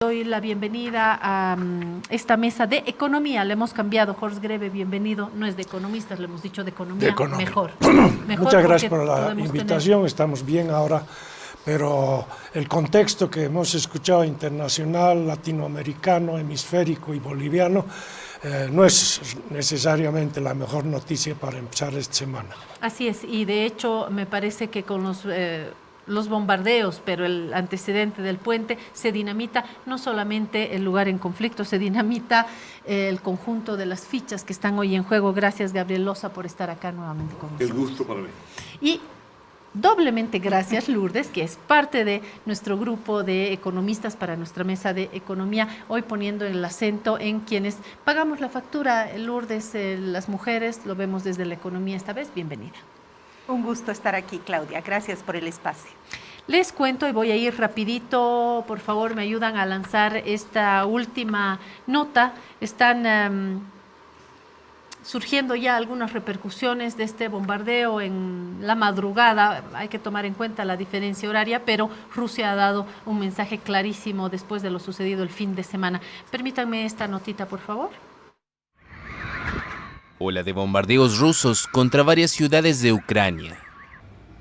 Doy la bienvenida a esta mesa de economía. Le hemos cambiado, Jorge Greve, bienvenido. No es de economistas, le hemos dicho de economía. Mejor. Muchas gracias por la invitación. Estamos bien ahora, pero el contexto que hemos escuchado internacional, latinoamericano, hemisférico y boliviano no es necesariamente la mejor noticia para empezar esta semana. Así es, y de hecho me parece que con los bombardeos, pero el antecedente del puente, se dinamita no solamente el lugar en conflicto, se dinamita el conjunto de las fichas que están hoy en juego. Gracias, Gabriel Loza, por estar acá nuevamente con nosotros. El gusto para mí. Y doblemente gracias, Lourdes, que es parte de nuestro grupo de economistas para nuestra mesa de economía, hoy poniendo el acento en quienes pagamos la factura. Lourdes, las mujeres, lo vemos desde la economía esta vez. Bienvenida. Un gusto estar aquí, Claudia. Gracias por el espacio. Les cuento y voy a ir rapidito, por favor me ayudan a lanzar esta última nota. Están surgiendo ya algunas repercusiones de este bombardeo en la madrugada. Hay que tomar en cuenta la diferencia horaria, pero Rusia ha dado un mensaje clarísimo después de lo sucedido el fin de semana. Permítanme esta notita, por favor. Ola de bombardeos rusos contra varias ciudades de Ucrania.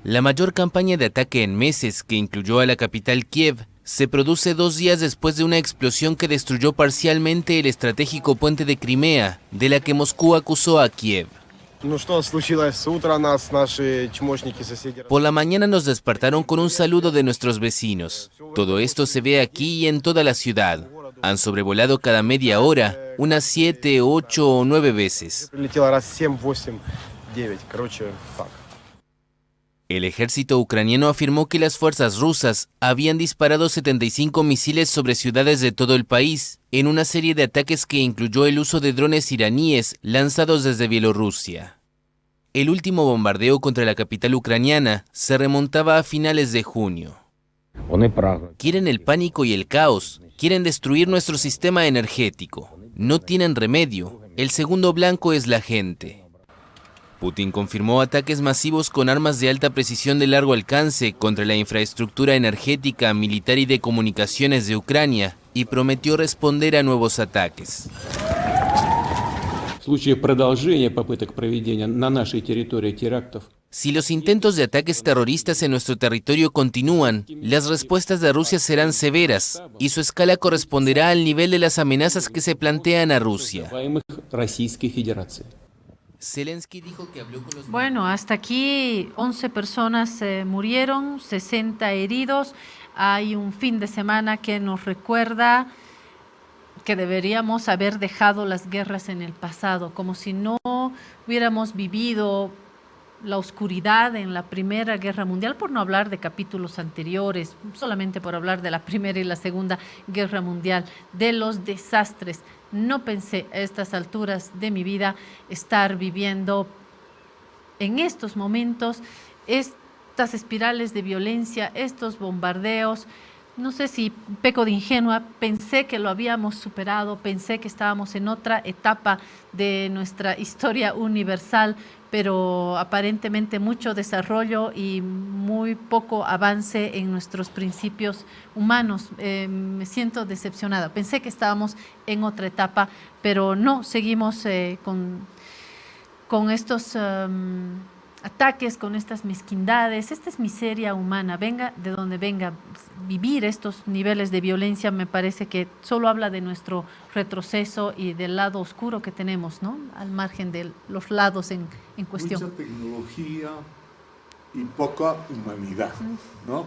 La mayor campaña de ataque en meses, que incluyó a la capital Kiev, se produce 2 días después de una explosión que destruyó parcialmente el estratégico puente de Crimea, de la que Moscú acusó a Kiev. Por la mañana nos despertaron con un saludo de nuestros vecinos. Todo esto se ve aquí y en toda la ciudad. Han sobrevolado cada media hora, unas 7, 8 o 9 veces. El ejército ucraniano afirmó que las fuerzas rusas habían disparado 75 misiles sobre ciudades de todo el país, en una serie de ataques que incluyó el uso de drones iraníes lanzados desde Bielorrusia. El último bombardeo contra la capital ucraniana se remontaba a finales de junio. Quieren el pánico y el caos, quieren destruir nuestro sistema energético. No tienen remedio, el segundo blanco es la gente. Putin confirmó ataques masivos con armas de alta precisión de largo alcance contra la infraestructura energética, militar y de comunicaciones de Ucrania y prometió responder a nuevos ataques. Si los intentos de ataques terroristas en nuestro territorio continúan, las respuestas de Rusia serán severas y su escala corresponderá al nivel de las amenazas que se plantean a Rusia. Zelensky dijo que habló con los... Bueno, hasta aquí 11 personas murieron, 60 heridos. Hay un fin de semana que nos recuerda que deberíamos haber dejado las guerras en el pasado, como si no hubiéramos vivido la oscuridad en la Primera Guerra Mundial, por no hablar de capítulos anteriores, solamente por hablar de la Primera y la Segunda Guerra Mundial, de los desastres. No pensé a estas alturas de mi vida estar viviendo en estos momentos estas espirales de violencia, estos bombardeos. No sé si peco de ingenua, pensé que lo habíamos superado, pensé que estábamos en otra etapa de nuestra historia universal, pero aparentemente mucho desarrollo y muy poco avance en nuestros principios humanos. Me siento decepcionada. Pensé que estábamos en otra etapa, pero no, seguimos con estos ataques, con estas mezquindades. Esta es miseria humana, venga de donde venga. Vivir estos niveles de violencia me parece que solo habla de nuestro retroceso y del lado oscuro que tenemos, ¿no? Al margen de los lados en cuestión. Mucha tecnología y poca humanidad, ¿no?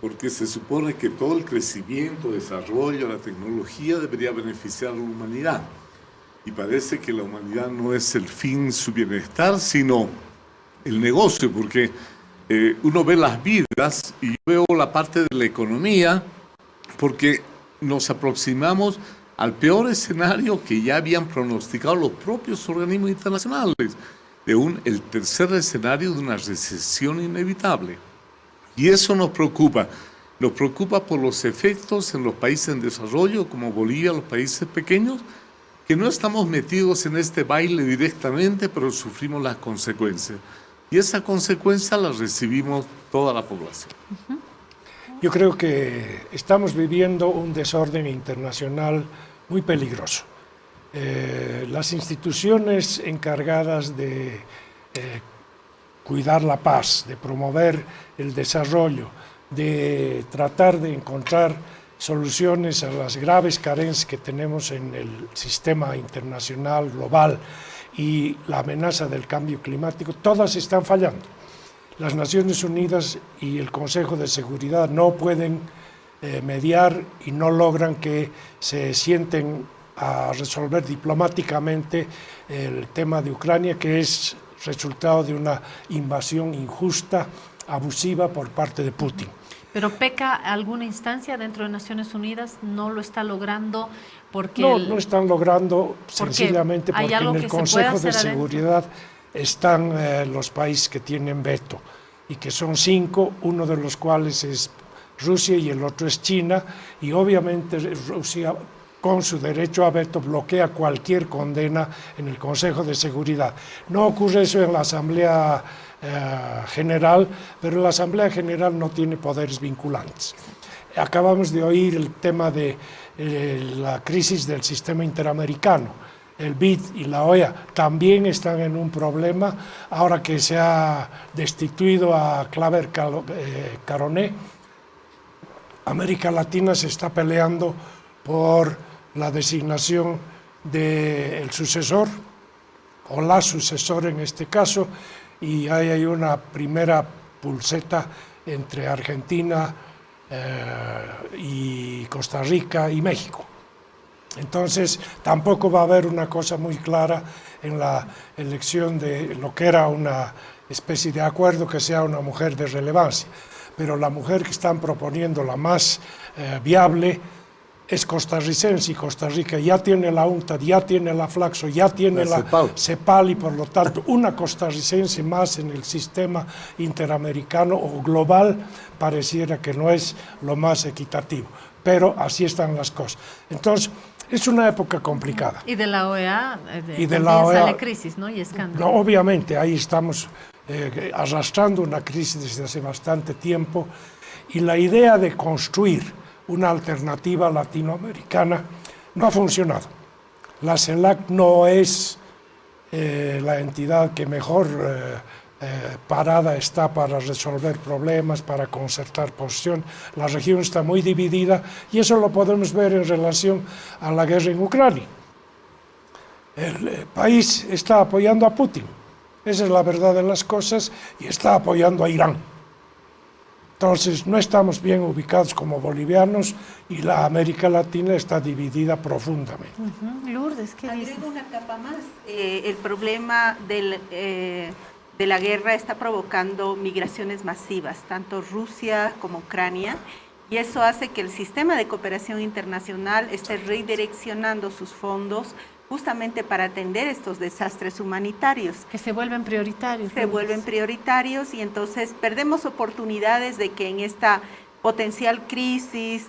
Porque se supone que todo el crecimiento, desarrollo, la tecnología debería beneficiar a la humanidad. Y parece que la humanidad no es el fin, su bienestar, sino el negocio, porque uno ve las vidas y yo veo la parte de la economía, porque nos aproximamos al peor escenario que ya habían pronosticado los propios organismos internacionales, de el tercer escenario de una recesión inevitable. Y eso nos preocupa por los efectos en los países en desarrollo, como Bolivia, los países pequeños, que no estamos metidos en este baile directamente, pero sufrimos las consecuencias. Y esa consecuencia la recibimos toda la población. Yo creo que estamos viviendo un desorden internacional muy peligroso. Las instituciones encargadas de cuidar la paz, de promover el desarrollo, de tratar de encontrar soluciones a las graves carencias que tenemos en el sistema internacional global y la amenaza del cambio climático, todas están fallando. Las Naciones Unidas y el Consejo de Seguridad no pueden mediar y no logran que se sienten a resolver diplomáticamente el tema de Ucrania, que es resultado de una invasión injusta, abusiva por parte de Putin. Pero peca alguna instancia dentro de Naciones Unidas, no lo está logrando porque... No están logrando sencillamente porque en el Consejo de Seguridad están los países que tienen veto, y que son 5, uno de los cuales es Rusia y el otro es China, y obviamente Rusia, con su derecho a veto, bloquea cualquier condena en el Consejo de Seguridad. No ocurre eso en la Asamblea General, pero la Asamblea General no tiene poderes vinculantes. Acabamos de oír el tema de la crisis del sistema interamericano. El BID y la OEA también están en un problema, ahora que se ha destituido a Claver Caroné. América Latina se está peleando por la designación del sucesor, o la sucesora en este caso, y hay una primera pulseta entre Argentina y Costa Rica y México. Entonces, tampoco va a haber una cosa muy clara en la elección de lo que era una especie de acuerdo, que sea una mujer de relevancia. Pero la mujer que están proponiendo, la más viable, es costarricense, y Costa Rica ya tiene la UNCTAD, ya tiene la Flaxo, ya tiene la CEPAL, y por lo tanto una costarricense más en el sistema interamericano o global pareciera que no es lo más equitativo. Pero así están las cosas. Entonces, es una época complicada. Y de la OEA, sale crisis, ¿no? Y escándalo. No, obviamente, ahí estamos arrastrando una crisis desde hace bastante tiempo, y la idea de construir una alternativa latinoamericana no ha funcionado. La CELAC no es la entidad que mejor parada está para resolver problemas, para concertar posición. La región está muy dividida, y eso lo podemos ver en relación a la guerra en Ucrania. El país está apoyando a Putin, esa es la verdad de las cosas, y está apoyando a Irán. Entonces, no estamos bien ubicados como bolivianos, y la América Latina está dividida profundamente. Lourdes, ¿qué dices? Agrego una capa más. El problema de la guerra está provocando migraciones masivas, tanto Rusia como Ucrania, y eso hace que el sistema de cooperación internacional esté redireccionando sus fondos justamente para atender estos desastres humanitarios. Que se vuelven prioritarios. Se vuelven prioritarios, y entonces perdemos oportunidades de que en esta potencial crisis,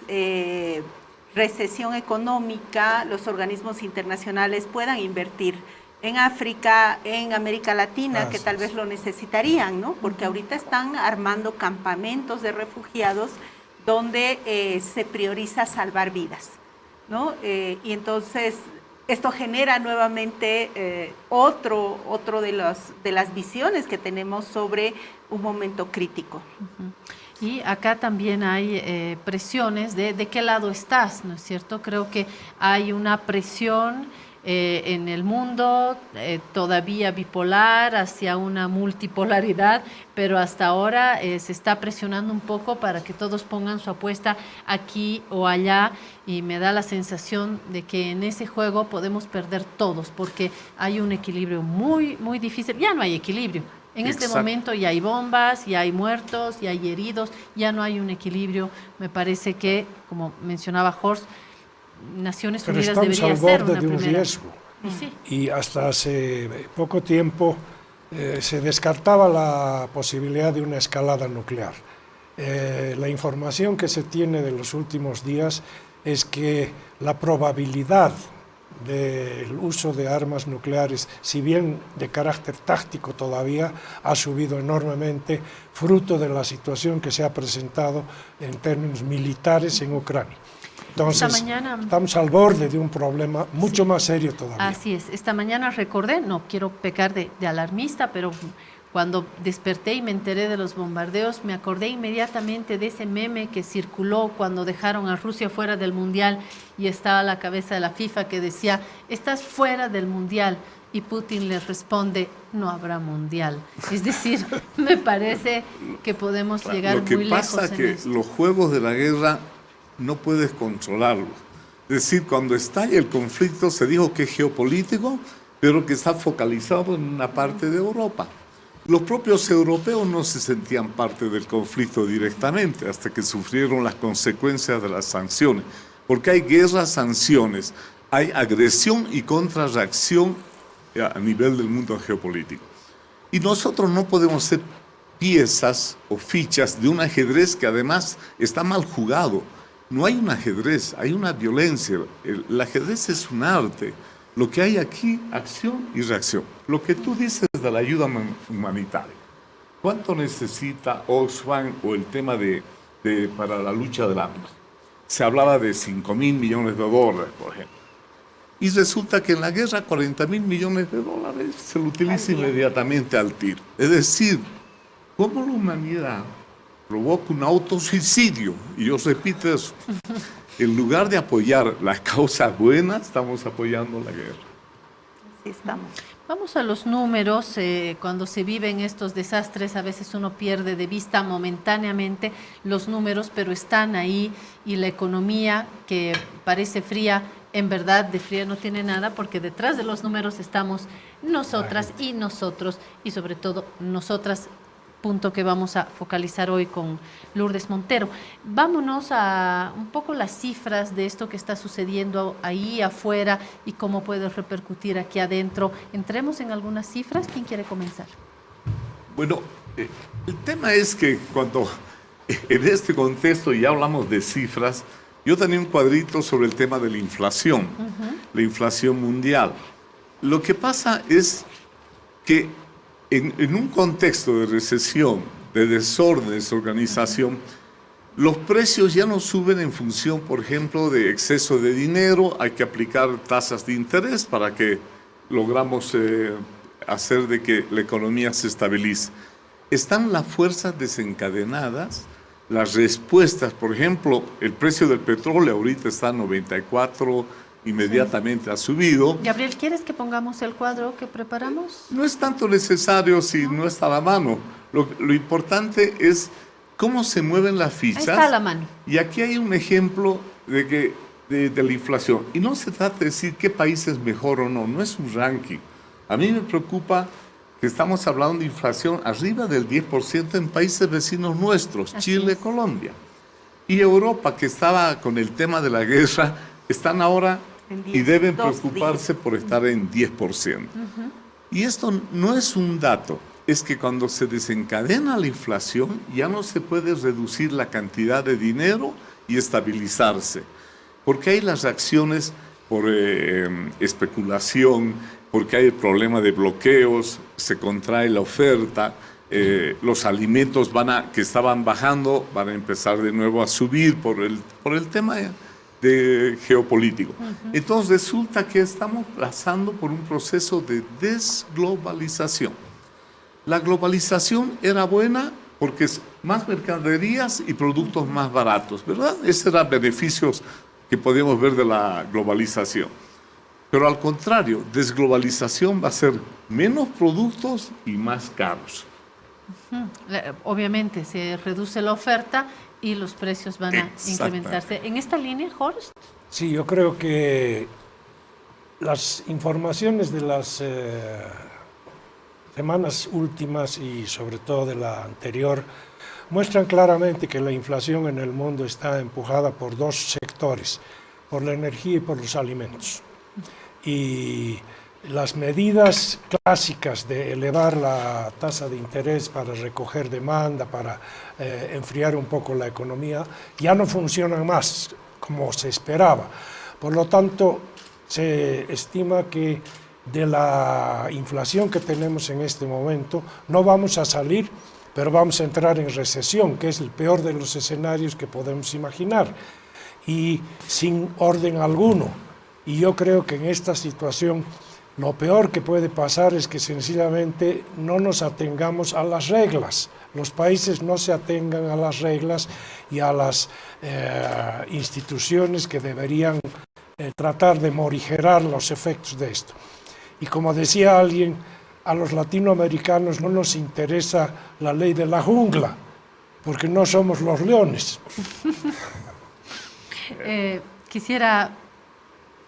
recesión económica, los organismos internacionales puedan invertir en África, en América Latina, que tal vez lo necesitarían, ¿no? Porque ahorita están armando campamentos de refugiados donde se prioriza salvar vidas, ¿no? Y entonces esto genera nuevamente otro de las visiones que tenemos sobre un momento crítico. Y acá también hay presiones de qué lado estás, ¿no es cierto? Creo que hay una presión en el mundo todavía bipolar hacia una multipolaridad, pero hasta ahora se está presionando un poco para que todos pongan su apuesta aquí o allá, y me da la sensación de que en ese juego podemos perder todos, porque hay un equilibrio muy, muy difícil. Ya no hay equilibrio. En este momento ya hay bombas, ya hay muertos, ya hay heridos, ya no hay un equilibrio. Me parece que, como mencionaba Horst, Naciones Unidas debería ser una primera. Riesgo. Y hasta hace poco tiempo se descartaba la posibilidad de una escalada nuclear. La información que se tiene de los últimos días es que la probabilidad del uso de armas nucleares, si bien de carácter táctico todavía, ha subido enormemente, fruto de la situación que se ha presentado en términos militares en Ucrania. Entonces, estamos al borde de un problema mucho más serio todavía. Así es. Esta mañana recordé, no quiero pecar de alarmista, pero cuando desperté y me enteré de los bombardeos, me acordé inmediatamente de ese meme que circuló cuando dejaron a Rusia fuera del Mundial y estaba a la cabeza de la FIFA que decía, estás fuera del Mundial. Y Putin le responde, no habrá Mundial. Es decir, me parece que podemos llegar muy lejos. Lo que pasa es que los juegos de la guerra no puedes controlarlos. Es decir, cuando estalla el conflicto se dijo que es geopolítico, pero que está focalizado en una parte de Europa. Los propios europeos no se sentían parte del conflicto directamente hasta que sufrieron las consecuencias de las sanciones. Porque hay guerras, sanciones, hay agresión y contrarreacción a nivel del mundo geopolítico. Y nosotros no podemos ser piezas o fichas de un ajedrez que además está mal jugado. No hay un ajedrez, hay una violencia. El ajedrez es un arte. Lo que hay aquí, acción y reacción. Lo que tú dices de la ayuda humanitaria. ¿Cuánto necesita Oxfam o el tema para la lucha del hambre? Se hablaba de 5.000 millones de dólares, por ejemplo. Y resulta que en la guerra 40.000 millones de dólares se lo utiliza inmediatamente al tiro. Es decir, ¿cómo la humanidad provoca un autosuicidio? Y yo repito eso. En lugar de apoyar las causas buenas, estamos apoyando la guerra. Así estamos. Vamos a los números. Cuando se viven estos desastres, a veces uno pierde de vista momentáneamente los números, pero están ahí, y la economía, que parece fría, en verdad de fría no tiene nada, porque detrás de los números estamos nosotras y nosotros, y sobre todo nosotras, punto que vamos a focalizar hoy con Lourdes Montero. Vámonos a un poco las cifras de esto que está sucediendo ahí afuera y cómo puede repercutir aquí adentro. Entremos en algunas cifras. ¿Quién quiere comenzar? Bueno, el tema es que cuando en este contexto ya hablamos de cifras, yo tenía un cuadrito sobre el tema de la inflación, la inflación mundial. Lo que pasa es que en un contexto de recesión, de desorden, desorganización, los precios ya no suben en función, por ejemplo, de exceso de dinero. Hay que aplicar tasas de interés para que logramos hacer de que la economía se estabilice. Están las fuerzas desencadenadas, las respuestas. Por ejemplo, el precio del petróleo ahorita está a 94, inmediatamente ha subido. Gabriel, ¿quieres que pongamos el cuadro que preparamos? No es tanto necesario si no está a la mano. Lo importante es cómo se mueven las fichas. Ahí está a la mano. Y aquí hay un ejemplo de la inflación. Y no se trata de decir qué país es mejor o no, no es un ranking. A mí me preocupa que estamos hablando de inflación arriba del 10% en países vecinos nuestros, así Chile, es. Colombia. Y Europa, que estaba con el tema de la guerra, están ahora y deben preocuparse por estar en 10%. Y esto no es un dato, es que cuando se desencadena la inflación ya no se puede reducir la cantidad de dinero y estabilizarse, porque hay las reacciones por especulación, porque hay el problema de bloqueos, se contrae la oferta, los alimentos que estaban bajando van a empezar de nuevo a subir por el tema geopolítico. Entonces resulta que estamos pasando por un proceso de desglobalización. La globalización era buena porque es más mercaderías y productos más baratos, ¿verdad? Esos eran beneficios que podíamos ver de la globalización. Pero al contrario, desglobalización va a ser menos productos y más caros. Obviamente se reduce la oferta y los precios van a incrementarse. ¿En esta línea, Horst? Sí, yo creo que las informaciones de las semanas últimas y sobre todo de la anterior muestran claramente que la inflación en el mundo está empujada por dos sectores, por la energía y por los alimentos. Y las medidas clásicas de elevar la tasa de interés para recoger demanda, para enfriar un poco la economía, ya no funcionan más como se esperaba. Por lo tanto, se estima que de la inflación que tenemos en este momento no vamos a salir, pero vamos a entrar en recesión, que es el peor de los escenarios que podemos imaginar, y sin orden alguno. Y yo creo que en esta situación lo peor que puede pasar es que sencillamente no nos atengamos a las reglas. Los países no se atengan a las reglas y a las instituciones que deberían tratar de morigerar los efectos de esto. Y como decía alguien, a los latinoamericanos no nos interesa la ley de la jungla, porque no somos los leones. Quisiera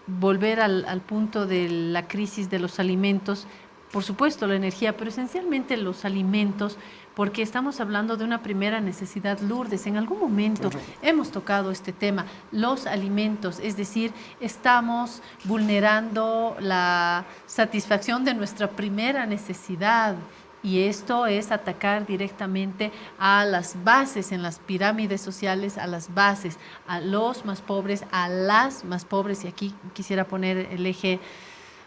volver al punto de la crisis de los alimentos, por supuesto la energía, pero esencialmente los alimentos, porque estamos hablando de una primera necesidad. Lourdes, en algún momento hemos tocado este tema, los alimentos, es decir, estamos vulnerando la satisfacción de nuestra primera necesidad. Y esto es atacar directamente a las bases en las pirámides sociales, a las bases, a los más pobres, a las más pobres. Y aquí quisiera poner el eje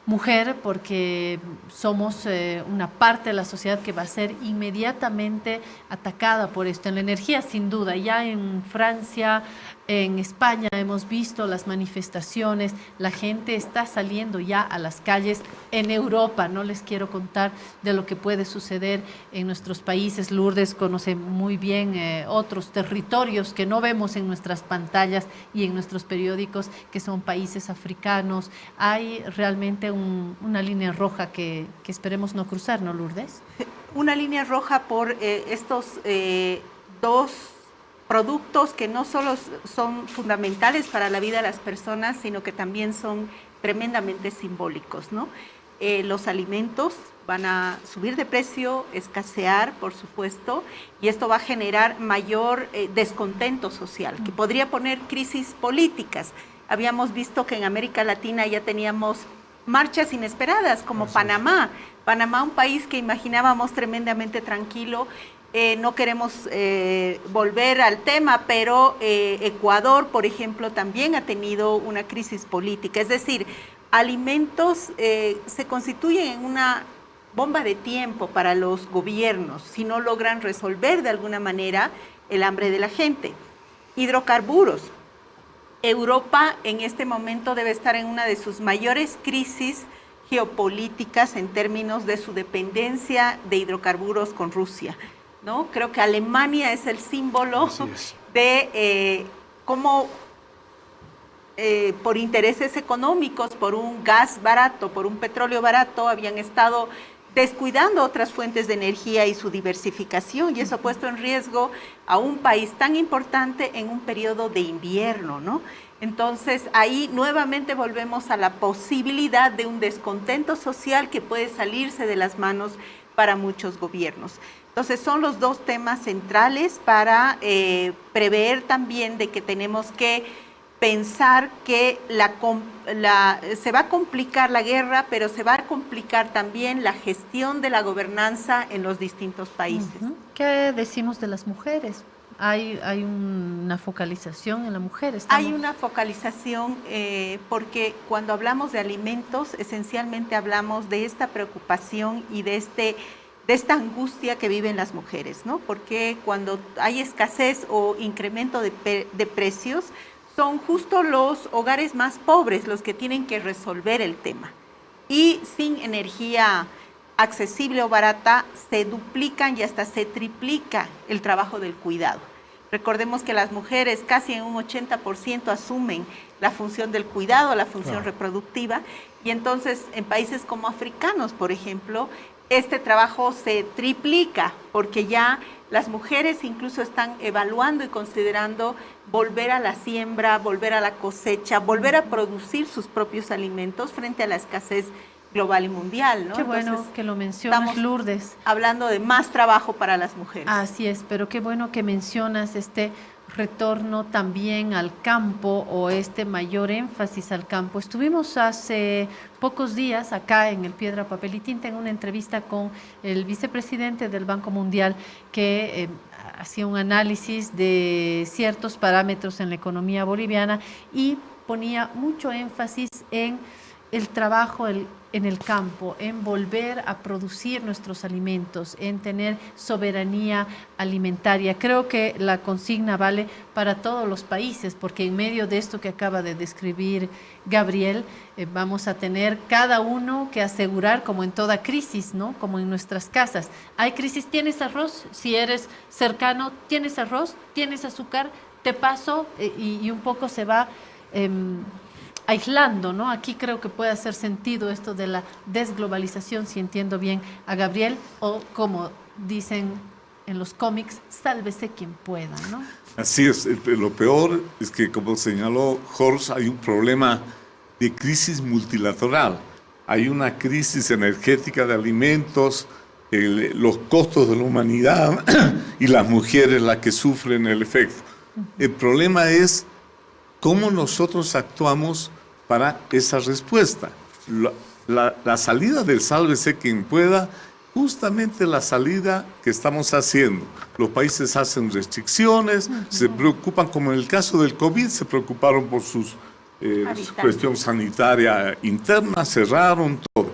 mujer, porque somos una parte de la sociedad que va a ser inmediatamente atacada por esto. En la energía, sin duda, ya en Francia, en España hemos visto las manifestaciones, la gente está saliendo ya a las calles. En Europa, no les quiero contar de lo que puede suceder en nuestros países. Lourdes conoce muy bien otros territorios que no vemos en nuestras pantallas y en nuestros periódicos, que son países africanos. Hay realmente una línea roja que esperemos no cruzar, ¿no, Lourdes? Una línea roja por estos dos productos que no solo son fundamentales para la vida de las personas, sino que también son tremendamente simbólicos, ¿no? Los alimentos van a subir de precio, escasear, por supuesto, y esto va a generar mayor descontento social, que podría poner crisis políticas. Habíamos visto que en América Latina ya teníamos marchas inesperadas, como Panamá. Panamá, un país que imaginábamos tremendamente tranquilo. No queremos volver al tema, pero Ecuador, por ejemplo, también ha tenido una crisis política. Es decir, alimentos se constituyen en una bomba de tiempo para los gobiernos si no logran resolver de alguna manera el hambre de la gente. Hidrocarburos. Europa en este momento debe estar en una de sus mayores crisis geopolíticas en términos de su dependencia de hidrocarburos con Rusia, ¿no? Creo que Alemania es el símbolo de cómo por intereses económicos, por un gas barato, por un petróleo barato, habían estado descuidando otras fuentes de energía y su diversificación, y eso ha puesto en riesgo a un país tan importante en un periodo de invierno, ¿no? Entonces, ahí nuevamente volvemos a la posibilidad de un descontento social que puede salirse de las manos para muchos gobiernos. Entonces, son los dos temas centrales para prever también de que tenemos que pensar que se va a complicar la guerra, pero se va a complicar también la gestión de la gobernanza en los distintos países. ¿Qué decimos de las mujeres? ¿Hay una focalización en la mujer? Hay una focalización porque cuando hablamos de alimentos, esencialmente hablamos de esta preocupación y de esta angustia que viven las mujeres, ¿no? Porque cuando hay escasez o incremento de precios, son justo los hogares más pobres los que tienen que resolver el tema. Y sin energía accesible o barata, se duplican y hasta se triplica el trabajo del cuidado. Recordemos que las mujeres casi en un 80% asumen la función del cuidado, la función reproductiva, y entonces en países como africanos, por ejemplo, este trabajo se triplica porque ya las mujeres incluso están evaluando y considerando volver a la siembra, volver a la cosecha, volver a producir sus propios alimentos frente a la escasez global y mundial, ¿no? Qué bueno. Entonces, que lo mencionas, Lourdes. Hablando de más trabajo para las mujeres. Así es, pero qué bueno que mencionas este retorno también al campo o este mayor énfasis al campo. Estuvimos hace pocos días acá en el Piedra, Papel y Tinta en una entrevista con el vicepresidente del Banco Mundial que hacía un análisis de ciertos parámetros en la economía boliviana y ponía mucho énfasis en el trabajo en el campo, en volver a producir nuestros alimentos, en tener soberanía alimentaria. Creo que la consigna vale para todos los países, porque en medio de esto que acaba de describir Gabriel, vamos a tener cada uno que asegurar, como en toda crisis, ¿no? Como en nuestras casas. Hay crisis, ¿tienes arroz? Si eres cercano, ¿tienes arroz? ¿Tienes azúcar? Te paso, y un poco se va aislando, ¿no? Aquí creo que puede hacer sentido esto de la desglobalización, si entiendo bien a Gabriel, o como dicen en los cómics, sálvese quien pueda, ¿no? Así es, lo peor es que, como señaló Jorge, hay un problema de crisis multilateral. Hay una crisis energética de alimentos, los costos de la humanidad y las mujeres las que sufren el efecto. El problema es cómo nosotros actuamos para esa respuesta. La salida del sálvese quien pueda, justamente la salida que estamos haciendo. Los países hacen restricciones, se preocupan, como en el caso del COVID, se preocuparon por su cuestión sanitaria interna, cerraron todo.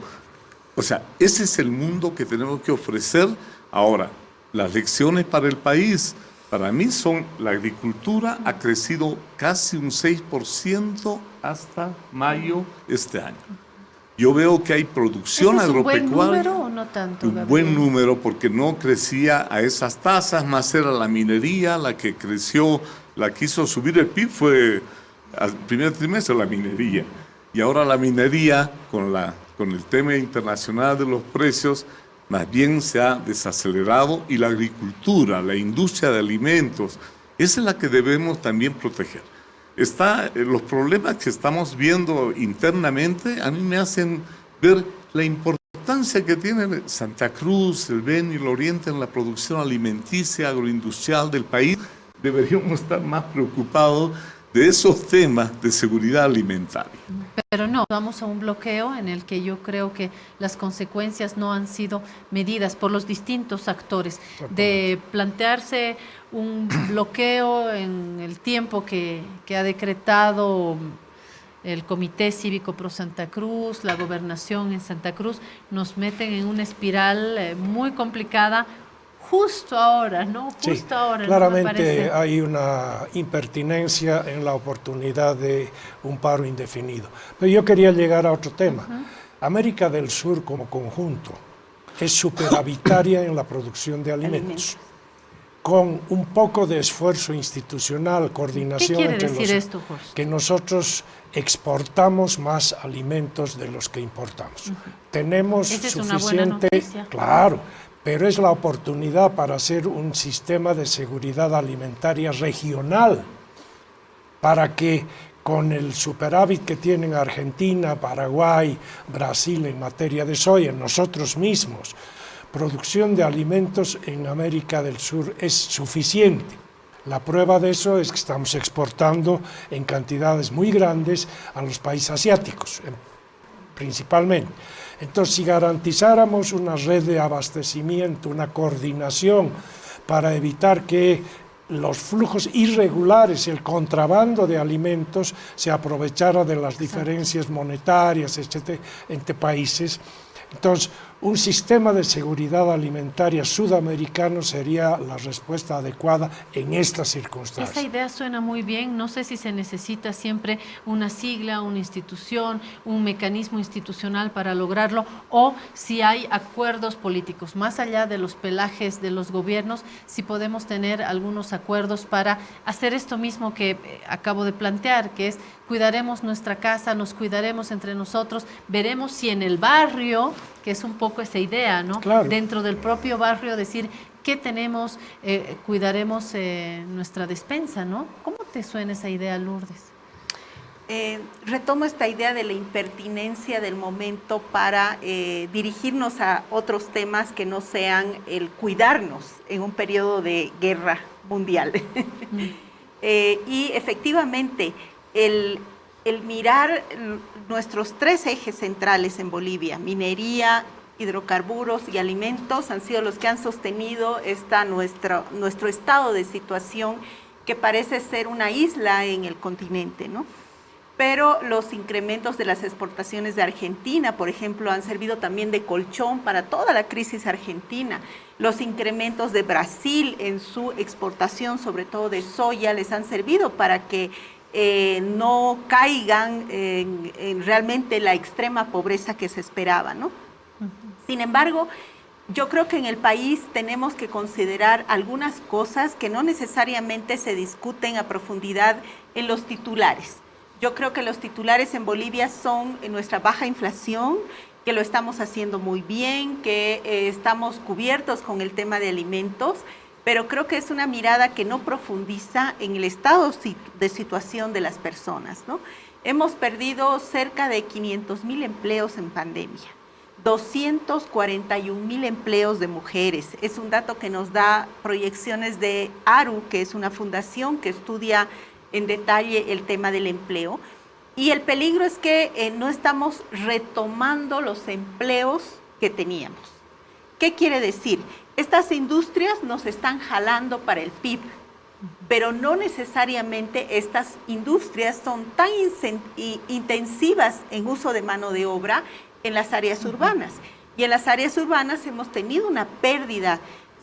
O sea, ese es el mundo que tenemos que ofrecer. Ahora, las lecciones para el país, para mí son: la agricultura ha crecido casi un 6% hasta mayo este año. Yo veo que hay producción agropecuaria. ¿Es un buen número o no tanto, un buen número, porque no crecía a esas tasas, más era la minería la que creció, la que hizo subir el PIB fue al primer trimestre la minería. Y ahora la minería, con el tema internacional de los precios, más bien se ha desacelerado, y la agricultura, la industria de alimentos, esa es la que debemos también proteger. Los problemas que estamos viendo internamente a mí me hacen ver la importancia que tiene Santa Cruz, el Beni y el Oriente en la producción alimenticia, agroindustrial del país. Deberíamos estar más preocupados de esos temas de seguridad alimentaria. Pero no, vamos a un bloqueo en el que yo creo que las consecuencias no han sido medidas por los distintos actores. De plantearse un bloqueo en el tiempo que ha decretado el Comité Cívico Pro Santa Cruz, la gobernación en Santa Cruz, nos meten en una espiral muy complicada. Justo ahora, ¿no? Justo sí, ahora. Claramente ¿no? hay una impertinencia en la oportunidad de un paro indefinido. Pero yo quería llegar a otro tema. América del Sur como conjunto es superavitaria en la producción de alimentos. Con un poco de esfuerzo institucional, coordinación. ¿Qué quiere decir esto, Jorge? Que nosotros exportamos más alimentos de los que importamos. Tenemos Esa es suficiente, una buena noticia. claro, pero es la oportunidad para hacer un sistema de seguridad alimentaria regional, para que con el superávit que tienen Argentina, Paraguay, Brasil en materia de soya, nosotros mismos, producción de alimentos en América del Sur es suficiente. La prueba de eso es que estamos exportando en cantidades muy grandes a los países asiáticos, principalmente. Entonces, si garantizáramos una red de abastecimiento, una coordinación para evitar que los flujos irregulares, el contrabando de alimentos, se aprovechara de las diferencias monetarias, etcétera, entre países, entonces un sistema de seguridad alimentaria sudamericano sería la respuesta adecuada en estas circunstancias. Esa idea suena muy bien. No sé si se necesita siempre una sigla, una institución, un mecanismo institucional para lograrlo, o si hay acuerdos políticos, más allá de los pelajes de los gobiernos, si podemos tener algunos acuerdos para hacer esto mismo que acabo de plantear, que es: cuidaremos nuestra casa, nos cuidaremos entre nosotros, veremos si en el barrio, que es un poco esa idea, ¿no? Claro. Dentro del propio barrio, decir qué tenemos, cuidaremos nuestra despensa, ¿no? ¿Cómo te suena esa idea, Lourdes? Retomo esta idea de la impertinencia del momento para dirigirnos a otros temas que no sean el cuidarnos en un periodo de guerra mundial. Y efectivamente, el mirar nuestros tres ejes centrales en Bolivia, minería, hidrocarburos y alimentos, han sido los que han sostenido nuestro estado de situación, que parece ser una isla en el continente, ¿no? pero los incrementos de las exportaciones de Argentina, por ejemplo, han servido también de colchón para toda la crisis argentina. Los incrementos de Brasil en su exportación, sobre todo de soya, les han servido para que no caigan en realmente la extrema pobreza que se esperaba, ¿no? Sin embargo, yo creo que en el país tenemos que considerar algunas cosas que no necesariamente se discuten a profundidad en los titulares. Yo creo que los titulares en Bolivia son nuestra baja inflación, que lo estamos haciendo muy bien, que estamos cubiertos con el tema de alimentos, pero creo que es una mirada que no profundiza en el estado de situación de las personas, ¿no? Hemos perdido cerca de 500.000 empleos en pandemia. 241.000 empleos de mujeres. Es un dato que nos da proyecciones de ARU, que es una fundación que estudia en detalle el tema del empleo. Y el peligro es que no estamos retomando los empleos que teníamos. ¿Qué quiere decir? Estas industrias nos están jalando para el PIB, pero no necesariamente estas industrias son tan intensivas en uso de mano de obra en las áreas urbanas. Y en las áreas urbanas hemos tenido una pérdida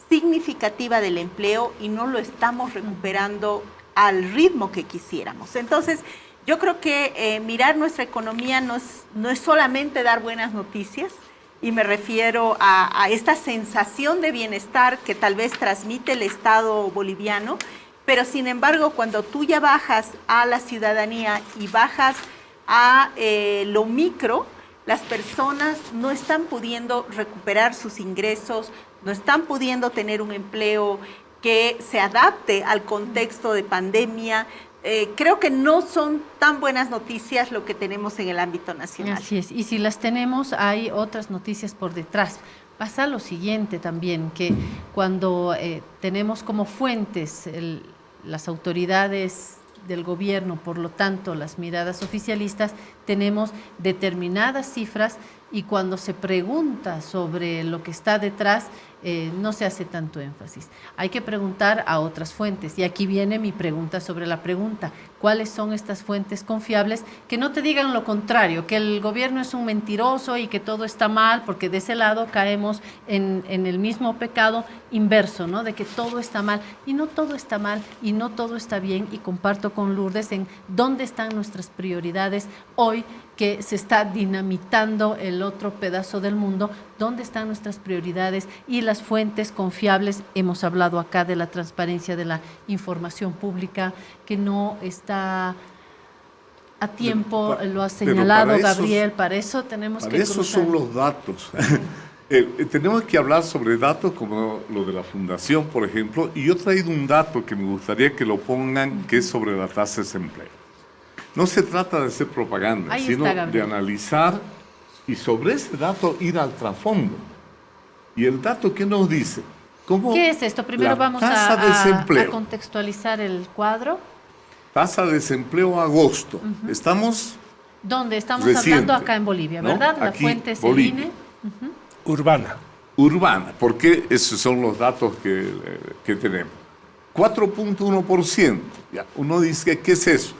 significativa del empleo y no lo estamos recuperando al ritmo que quisiéramos. Entonces, yo creo que mirar nuestra economía no es solamente dar buenas noticias, y me refiero a esta sensación de bienestar que tal vez transmite el Estado boliviano, pero sin embargo, cuando tú ya bajas a la ciudadanía y bajas a lo micro, las personas no están pudiendo recuperar sus ingresos, no están pudiendo tener un empleo que se adapte al contexto de pandemia. Creo que no son tan buenas noticias lo que tenemos en el ámbito nacional. Así es, y si las tenemos, hay otras noticias por detrás. Pasa lo siguiente también, que cuando tenemos como fuentes las autoridades del gobierno, por lo tanto las miradas oficialistas, tenemos determinadas cifras y cuando se pregunta sobre lo que está detrás, no se hace tanto énfasis. Hay que preguntar a otras fuentes y aquí viene mi pregunta sobre la pregunta. ¿Cuáles son estas fuentes confiables? Que no te digan lo contrario, que el gobierno es un mentiroso y que todo está mal, porque de ese lado caemos en el mismo pecado inverso, ¿no? De que todo está mal y no todo está mal y no todo está bien, y comparto con Lourdes en dónde están nuestras prioridades hoy que se está dinamitando el otro pedazo del mundo, dónde están nuestras prioridades y las fuentes confiables. Hemos hablado acá de la transparencia de la información pública, que no está a tiempo, lo ha señalado Gabriel, para eso tenemos que cruzar. Para eso son los datos. Tenemos que hablar sobre datos como lo de la fundación, por ejemplo, y yo he traído un dato que me gustaría que lo pongan, que es sobre la tasa de desempleo. No se trata de hacer propaganda, sino de analizar y sobre ese dato ir al trasfondo. Y el dato, ¿qué nos dice? ¿Qué es esto? Primero vamos a contextualizar el cuadro. Tasa de desempleo agosto. Estamos... ¿Dónde? Estamos hablando acá en Bolivia, ¿verdad? ¿No? La fuente es el INE. Urbana. Urbana, porque esos son los datos que tenemos. 4.1%. Ya, uno dice, ¿qué es eso?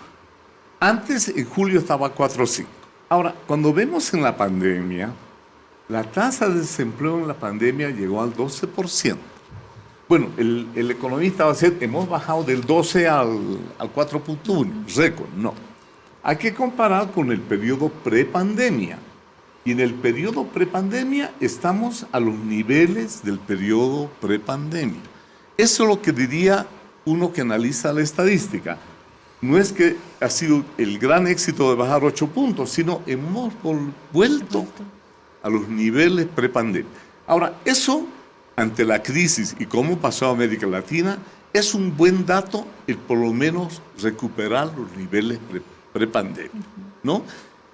Antes, en julio, estaba 4.5. Ahora, cuando vemos en la pandemia, la tasa de desempleo en la pandemia llegó al 12%. Bueno, el economista va a decir, hemos bajado del 12 al 4.1, récord. No. Hay que comparar con el periodo prepandemia. Y en el periodo prepandemia estamos a los niveles del periodo prepandemia. Eso es lo que diría uno que analiza la estadística. No es que ha sido el gran éxito de bajar 8 puntos, sino hemos vuelto a los niveles prepandemia. Ahora, eso, ante la crisis y cómo pasó a América Latina, es un buen dato el por lo menos recuperar los niveles prepandemia, ¿no?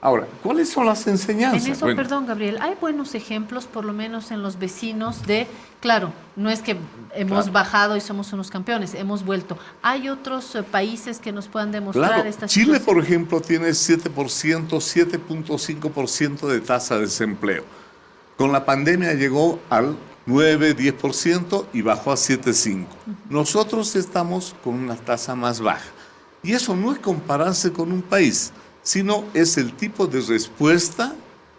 Ahora, ¿cuáles son las enseñanzas? En eso, bueno, perdón, Gabriel, hay buenos ejemplos, por lo menos en los vecinos de, claro, no es que hemos bajado y somos unos campeones, hemos vuelto. ¿Hay otros países que nos puedan demostrar esta Chile, situación? por ejemplo, tiene 7.5% de tasa de desempleo. Con la pandemia llegó al 9-10% y bajó a 7.5%. Nosotros estamos con una tasa más baja. Y eso no es compararse con un país. sino es el tipo de respuesta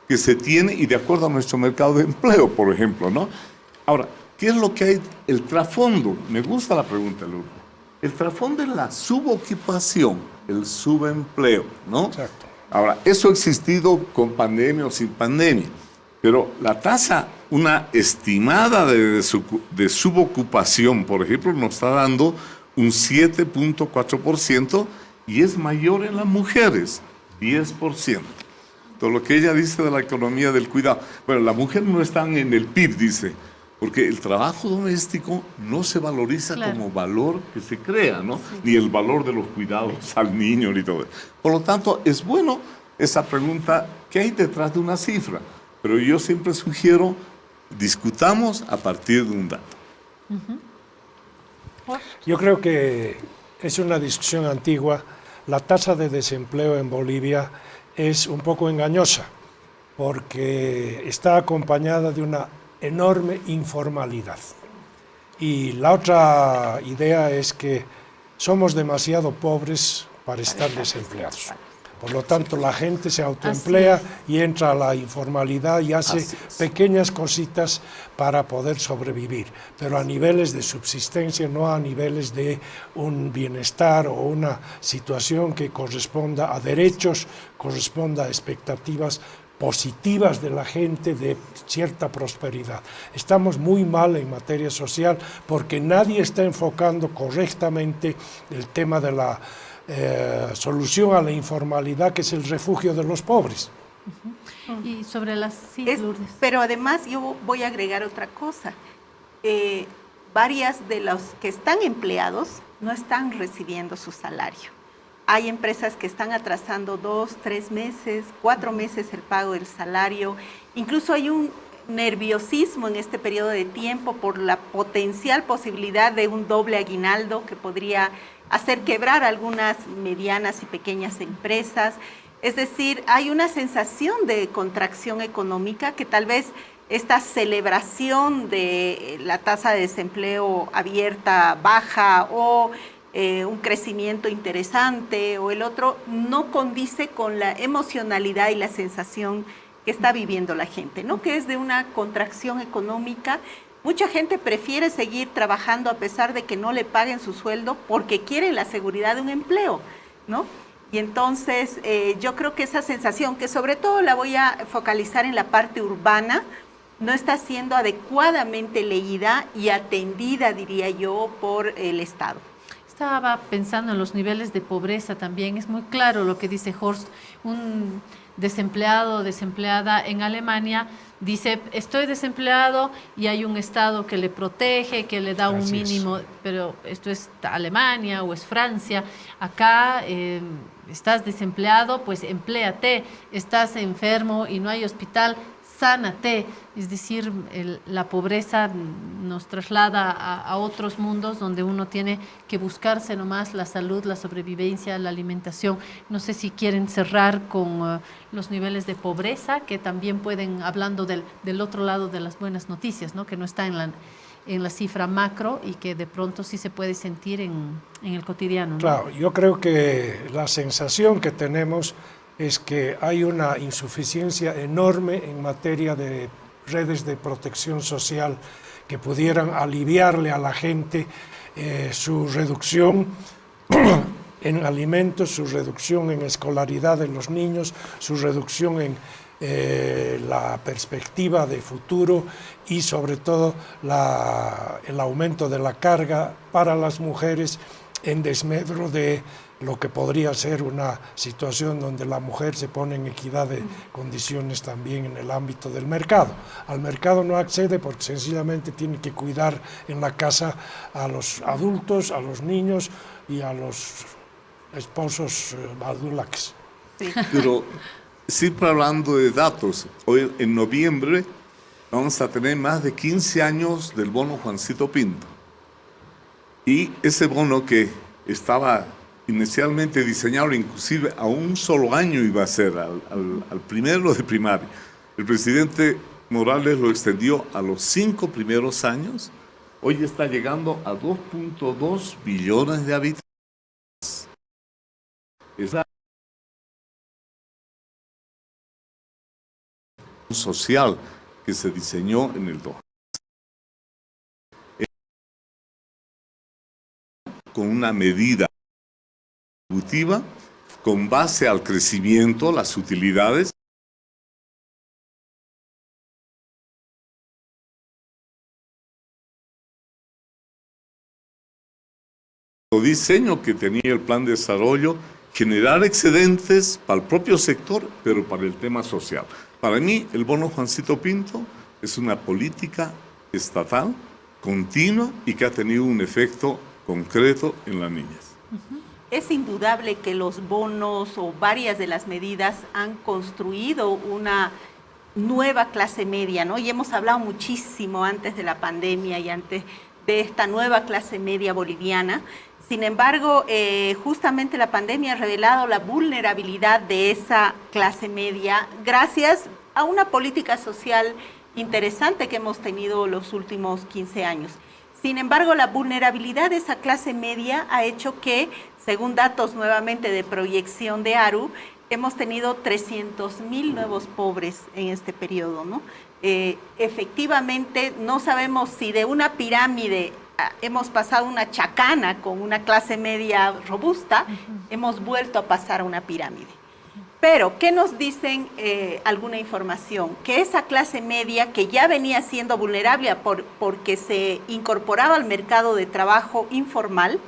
que se tiene y de acuerdo a nuestro mercado de empleo, por ejemplo, ¿no? Ahora, ¿qué es lo que hay? El trasfondo. Me gusta la pregunta, Lourdes. El trasfondo es la subocupación, el subempleo, ¿no? Exacto. Ahora, eso ha existido con pandemia o sin pandemia, pero la tasa, una estimada de subocupación, por ejemplo, nos está dando un 7.4% y es mayor en las mujeres, 10%. Todo lo que ella dice de la economía del cuidado. Bueno, las mujeres no están en el PIB, dice, porque el trabajo doméstico no se valoriza como valor que se crea, ¿no? Sí. Ni el valor de los cuidados al niño ni todo. Por lo tanto, es bueno esa pregunta, ¿qué hay detrás de una cifra? Pero yo siempre sugiero, discutamos a partir de un dato. Yo creo que es una discusión antigua. La tasa de desempleo en Bolivia es un poco engañosa, porque está acompañada de una enorme informalidad. Y la otra idea es que somos demasiado pobres para estar desempleados. Por lo tanto, la gente se autoemplea y entra a la informalidad y hace pequeñas cositas para poder sobrevivir, pero a niveles de subsistencia, no a niveles de un bienestar o una situación que corresponda a derechos, corresponda a expectativas positivas de la gente, de cierta prosperidad. Estamos muy mal en materia social porque nadie está enfocando correctamente el tema de la solución a la informalidad, que es el refugio de los pobres. Y sobre las Lourdes. Pero además yo voy a agregar otra cosa. Varias de los que están empleados no están recibiendo su salario. Hay empresas que están atrasando 2, 3 meses, 4 meses el pago del salario. Incluso hay un nerviosismo en este periodo de tiempo por la potencial posibilidad de un doble aguinaldo que podría hacer quebrar algunas medianas y pequeñas empresas. Es decir, hay una sensación de contracción económica que tal vez esta celebración de la tasa de desempleo abierta baja o un crecimiento interesante o el otro no condice con la emocionalidad y la sensación que está viviendo la gente, ¿no? Que es de una contracción económica. Mucha gente prefiere seguir trabajando a pesar de que no le paguen su sueldo porque quieren la seguridad de un empleo, ¿no? Y entonces yo creo que esa sensación, que sobre todo la voy a focalizar en la parte urbana, no está siendo adecuadamente leída y atendida, diría yo, por el Estado. Estaba pensando en los niveles de pobreza también. Es muy claro lo que dice Horst. Un desempleado o desempleada en Alemania dice, estoy desempleado y hay un Estado que le protege, que le da un mínimo, pero esto es Alemania o es Francia. Acá estás desempleado, pues empléate. Estás enfermo y no hay hospital, sánate. Es decir, la pobreza nos traslada a otros mundos donde uno tiene que buscarse nomás la salud, la sobrevivencia, la alimentación. No sé si quieren cerrar con los niveles de pobreza, que también pueden, hablando del otro lado de las buenas noticias, ¿no? Que no está en la cifra macro y que de pronto sí se puede sentir en el cotidiano, ¿no? Claro, yo creo que la sensación que tenemos es que hay una insuficiencia enorme en materia de redes de protección social que pudieran aliviarle a la gente su reducción en alimentos, su reducción en escolaridad de los niños, su reducción en la perspectiva de futuro y sobre todo el aumento de la carga para las mujeres en desmedro de lo que podría ser una situación donde la mujer se pone en equidad de condiciones también en el ámbito del mercado. Al mercado no accede porque sencillamente tiene que cuidar en la casa a los adultos, a los niños y a los esposos adulaques. Sí. Pero siempre hablando de datos, hoy en noviembre vamos a tener más de 15 años del bono Juancito Pinto. Y ese bono que estaba inicialmente diseñado, inclusive a un solo año iba a ser, al primero de primaria. El presidente Morales lo extendió a los 5 primeros años. Hoy está llegando a 2.2 billones de habitantes. Es social que se diseñó en el Doha. Con una medida contributiva, con base al crecimiento, las utilidades. El diseño que tenía el plan de desarrollo, generar excedentes para el propio sector, pero para el tema social. Para mí, el bono Juancito Pinto es una política estatal, continua y que ha tenido un efecto concreto en las niñas. Es indudable que los bonos o varias de las medidas han construido una nueva clase media, ¿no? Y hemos hablado muchísimo antes de la pandemia y antes de esta nueva clase media boliviana. Sin embargo, justamente la pandemia ha revelado la vulnerabilidad de esa clase media gracias a una política social interesante que hemos tenido los últimos 15 años. Sin embargo, la vulnerabilidad de esa clase media ha hecho que, según datos nuevamente de proyección de ARU, hemos tenido 300.000 nuevos pobres en este periodo, ¿no? Efectivamente, no sabemos si de una pirámide hemos pasado una chacana con una clase media robusta, hemos vuelto a pasar a una pirámide. Pero, ¿qué nos dicen alguna información? Que esa clase media que ya venía siendo vulnerable porque se incorporaba al mercado de trabajo informal,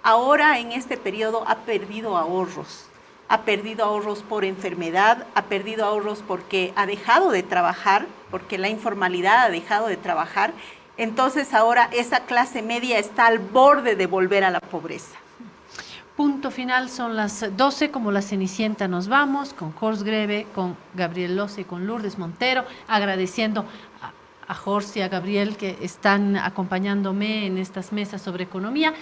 ahora en este periodo ha perdido ahorros. Ha perdido ahorros por enfermedad, ha perdido ahorros porque ha dejado de trabajar, porque la informalidad ha dejado de trabajar. Entonces ahora esa clase media está al borde de volver a la pobreza. Punto final, son las 12, como la Cenicienta nos vamos, con Horst Greve, con Gabriel Loza y con Lourdes Montero, agradeciendo a Horst y a Gabriel que están acompañándome en estas mesas sobre economía.